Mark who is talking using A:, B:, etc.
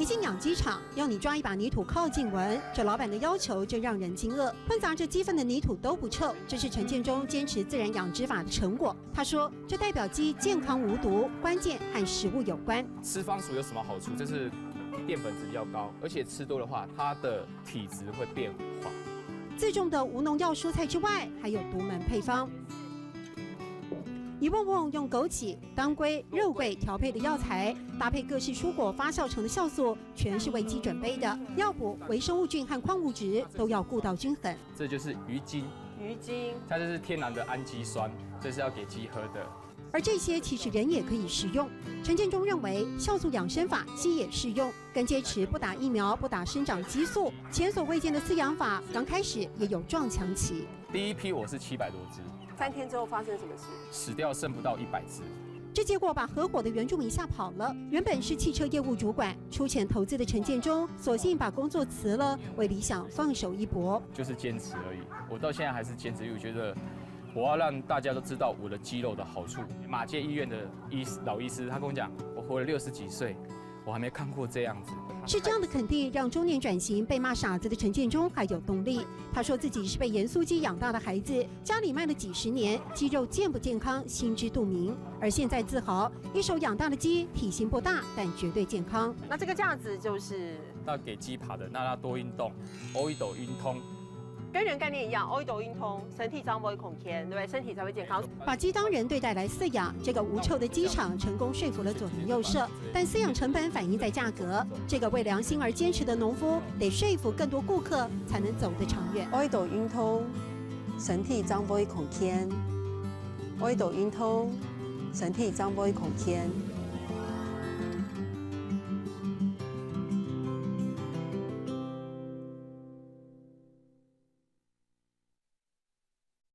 A: 间养鸡场要你抓一把泥土靠近闻，这老板的要求真让人惊愕。混杂着鸡粪的泥土都不臭，这是陈建中坚持自然养殖法的成果。他说，这代表鸡健康无毒，关键和食物有关。
B: 吃番薯有什么好处？就是淀粉质比较高，而且吃多的话，它的体质会变化。
A: 自种的无农药蔬菜之外，还有独门配方。一瓮瓮用枸杞、当归、肉桂调配的药材，搭配各式蔬果发酵成的酵素，全是为鸡准备的。药补、微生物菌和矿物质都要顾到均衡。
B: 这就是鱼精，它就是天然的氨基酸，这是要给鸡喝的。
A: 而这些其实人也可以食用。陈建中认为，酵素养生法鸡也适用，更坚持不打疫苗、不打生长激素。前所未见的饲养法，刚开始也有撞墙期。
B: 第一批我是700多只
C: ，3天之后发生什么事？
B: 死掉剩不到100只。
A: 这结果把合伙的原住民吓跑了。原本是汽车业务主管，出钱投资的陈建中，索性把工作辞了，为理想放手一搏。
B: 就是坚持而已，我到现在还是坚持，因为我觉得我要让大家都知道我的鸡肉的好处。马偕医院的老医师他跟我讲，我活了60几岁，我还没看过这样子。
A: 是这样的肯定，让中年转型被骂傻子的陈建中还有动力。他说自己是被盐酥鸡养大的孩子，家里卖了几10年，鸡肉健不健康心知肚明。而现在自豪，一手养大的鸡体型不大，但绝对健康。
C: 那这个价值就是
B: 那给鸡爬的，让它多运动，欧一斗运通。
C: 跟人概念一样，欧一斗运通，身体脏不会恐天，对不对？身体才会健康。
A: 把鸡当人对待来饲养，这个无臭的鸡场成功说服了左邻右舍，但饲养成本反映在价格。这个为良心而坚持的农夫，得说服更多顾客，才能走得长远。
D: 欧一斗运通，身体脏不会恐天。欧一斗运通，身体脏不会恐天。